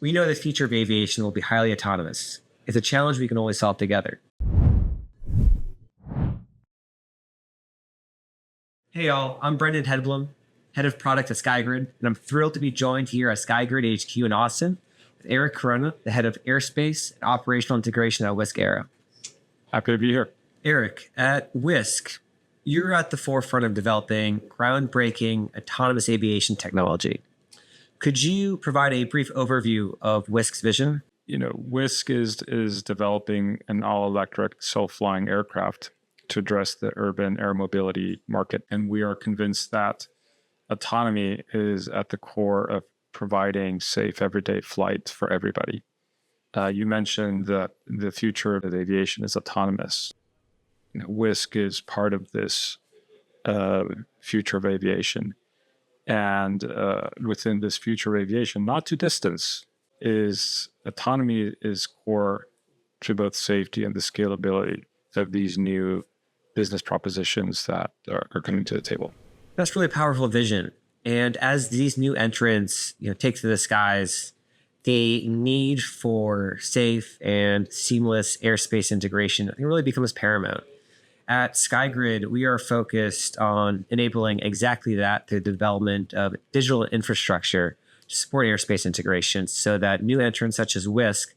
We know the future of aviation will be highly autonomous. It's a challenge we can only solve together. Hey y'all, I'm Brendan Hedblum, head of product at SkyGrid, and I'm thrilled to be joined here at SkyGrid HQ in Austin with Eric Corona, the head of airspace and operational integration at Wisk Aero. Happy to be here. Eric, at Wisk, you're at the forefront of developing groundbreaking autonomous aviation technology. Could you provide a brief overview of Wisk's vision? Wisk is developing an all-electric self-flying aircraft to address the urban air mobility market. And we are convinced that autonomy is at the core of providing safe everyday flight for everybody. You mentioned that the future of aviation is autonomous. Wisk is part of this future of aviation. And within this future of aviation, not too distant, is autonomy is core to both safety and the scalability of these new business propositions that are coming to the table. That's really a powerful vision. And as these new entrants, take to the skies, the need for safe and seamless airspace integration, I think, really becomes paramount. At SkyGrid, we are focused on enabling exactly that through the development of digital infrastructure to support airspace integration so that new entrants such as Wisk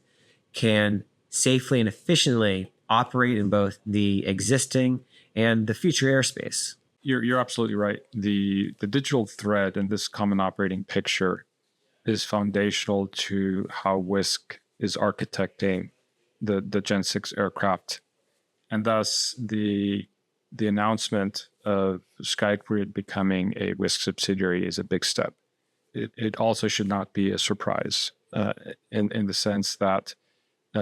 can safely and efficiently operate in both the existing and the future airspace. You're absolutely right. The digital thread in this common operating picture is foundational to how Wisk is architecting the Gen 6 aircraft. And thus, the announcement of SkyGrid becoming a Wisk subsidiary is a big step. It also should not be a surprise in the sense that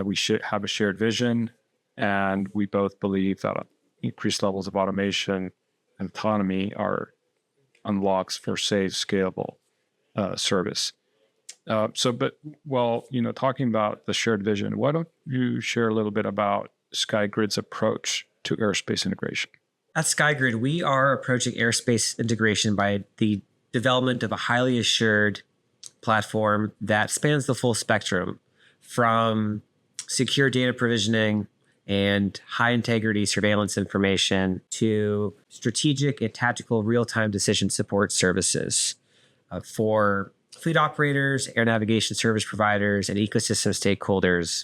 we should have a shared vision, and we both believe that increased levels of automation and autonomy are unlocks for safe, scalable service. Talking about the shared vision, why don't you share a little bit about SkyGrid's approach to airspace integration? At SkyGrid, we are approaching airspace integration by the development of a highly assured platform that spans the full spectrum from secure data provisioning and high integrity surveillance information to strategic and tactical real-time decision support services for fleet operators, air navigation service providers, and ecosystem stakeholders.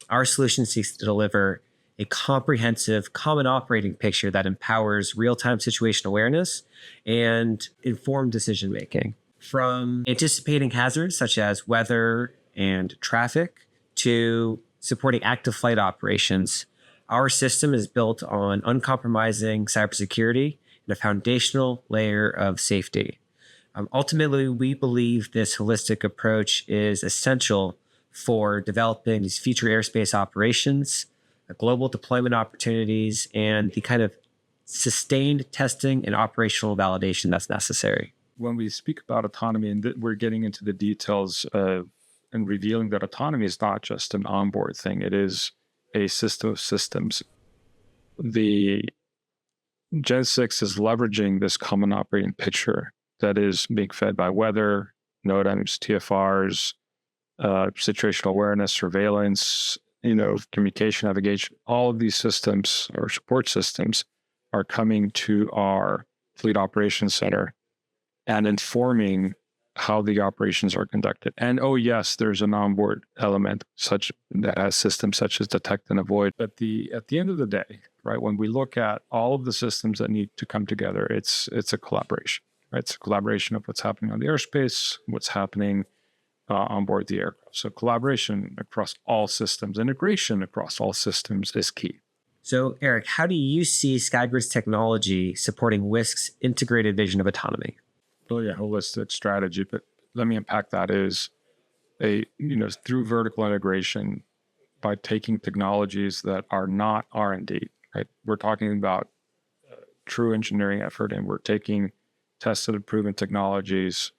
Our solution seeks to deliver a comprehensive common operating picture that empowers real-time situation awareness and informed decision-making. From anticipating hazards such as weather and traffic to supporting active flight operations, our system is built on uncompromising cybersecurity and a foundational layer of safety. Ultimately, we believe this holistic approach is essential for developing these future airspace operations, global deployment opportunities, and the kind of sustained testing and operational validation that's necessary. When we speak about autonomy, and we're getting into the details and revealing that autonomy is not just an onboard thing, it is a system of systems. The Gen 6 is leveraging this common operating picture that is being fed by weather, NOTAMs, TFRs, situational awareness, surveillance, communication, navigation. All of these systems or support systems are coming to our fleet operations center and informing how the operations are conducted. And yes, there's an onboard element such that has systems such as detect and avoid. But at the end of the day, right, when we look at all of the systems that need to come together, it's a collaboration. Right? It's a collaboration of what's happening on the airspace, what's happening on board the aircraft. So collaboration across all systems, integration across all systems is key. So Eric, how do you see SkyGrid's technology supporting Wisk's integrated vision of autonomy? Really a holistic strategy, but let me unpack that is through vertical integration by taking technologies that are not R&D, right? We're talking about true engineering effort, and we're taking tested and proven technologies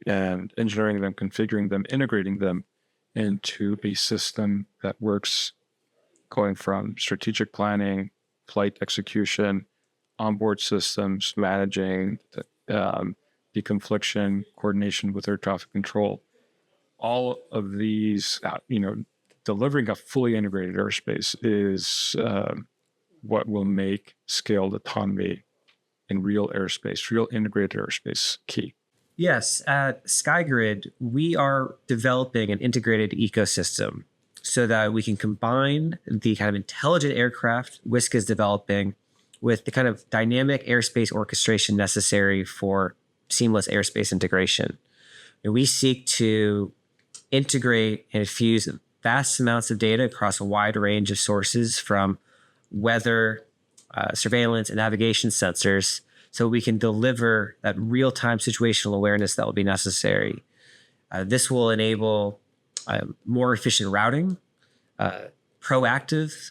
and engineering them, configuring them, integrating them into a system that works, going from strategic planning, flight execution, onboard systems, managing deconfliction, coordination with air traffic control. all of these, delivering a fully integrated airspace is what will make scaled autonomy in real airspace, real integrated airspace key. Yes, at SkyGrid, we are developing an integrated ecosystem so that we can combine the kind of intelligent aircraft Wisk is developing with the kind of dynamic airspace orchestration necessary for seamless airspace integration. And we seek to integrate and fuse vast amounts of data across a wide range of sources from weather, surveillance, and navigation sensors, so we can deliver that real-time situational awareness that will be necessary. This will enable more efficient routing, proactive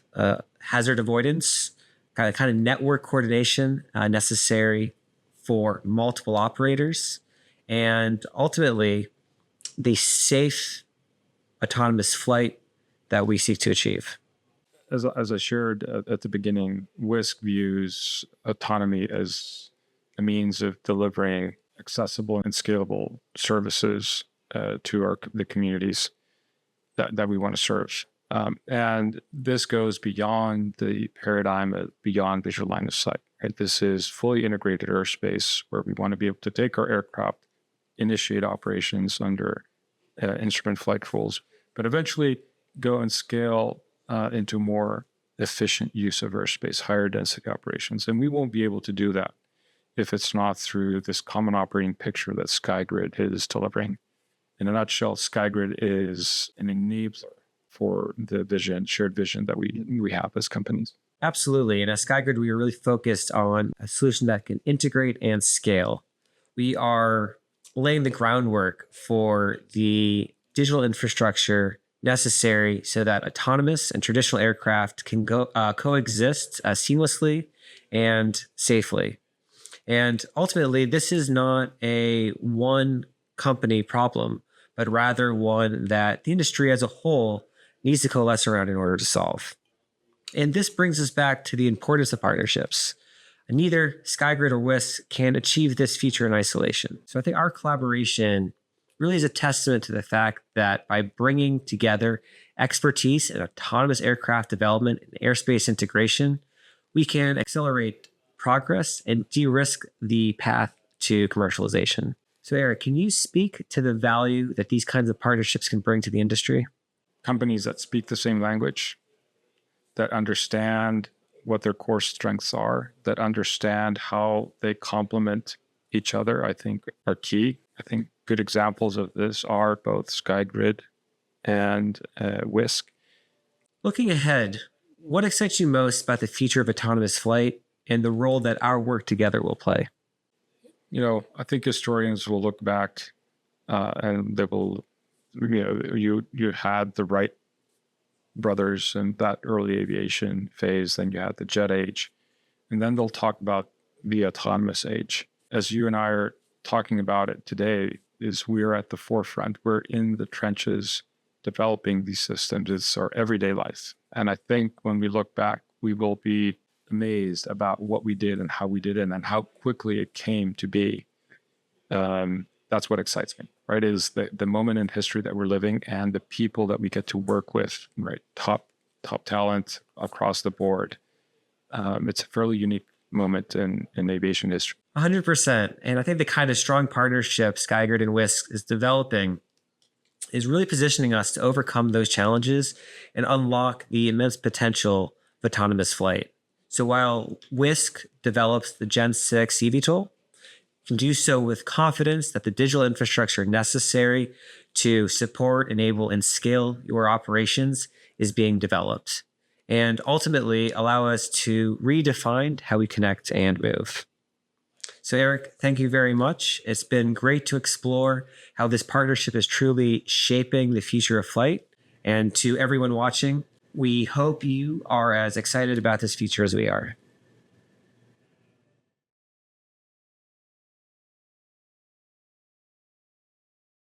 hazard avoidance, kind of network coordination necessary for multiple operators, and ultimately the safe autonomous flight that we seek to achieve. As I shared at the beginning, Wisk views autonomy as a means of delivering accessible and scalable services to the communities that we want to serve. And this goes beyond the paradigm of beyond visual line of sight. Right? This is fully integrated airspace where we want to be able to take our aircraft, initiate operations under instrument flight rules, but eventually go and scale into more efficient use of airspace, higher density operations. And we won't be able to do that if it's not through this common operating picture that SkyGrid is delivering. In a nutshell, SkyGrid is an enabler for the shared vision that we have as companies. Absolutely. And at SkyGrid, we are really focused on a solution that can integrate and scale. We are laying the groundwork for the digital infrastructure necessary so that autonomous and traditional aircraft can coexist seamlessly and safely. And ultimately, this is not a one company problem, but rather one that the industry as a whole needs to coalesce around in order to solve. And this brings us back to the importance of partnerships. Neither SkyGrid or Wisk can achieve this feature in isolation. So I think our collaboration really is a testament to the fact that by bringing together expertise in autonomous aircraft development and airspace integration, we can accelerate progress and de-risk the path to commercialization. So Eric, can you speak to the value that these kinds of partnerships can bring to the industry? Companies that speak the same language, that understand what their core strengths are, that understand how they complement each other, I think are key. I think good examples of this are both SkyGrid and Wisk. Looking ahead, what excites you most about the future of autonomous flight and the role that our work together will play? I think historians will look back and they will, you had the Wright brothers in that early aviation phase, then you had the jet age, and then they'll talk about the autonomous age. As you and I are talking about it today, is we're at the forefront. We're in the trenches developing these systems. It's our everyday life. And I think when we look back, we will be amazed about what we did and how we did it and how quickly it came to be. That's what excites me, right? Is the moment in history that we're living and the people that we get to work with, right? Top talent across the board. It's a fairly unique moment in aviation history. 100%. And I think the kind of strong partnership SkyGrid and Wisk is developing is really positioning us to overcome those challenges and unlock the immense potential of autonomous flight. So while Wisk develops the Gen 6 eVTOL, can do so with confidence that the digital infrastructure necessary to support, enable, and scale your operations is being developed, and ultimately allow us to redefine how we connect and move. So Eric, thank you very much. It's been great to explore how this partnership is truly shaping the future of flight. And to everyone watching, we hope you are as excited about this future as we are.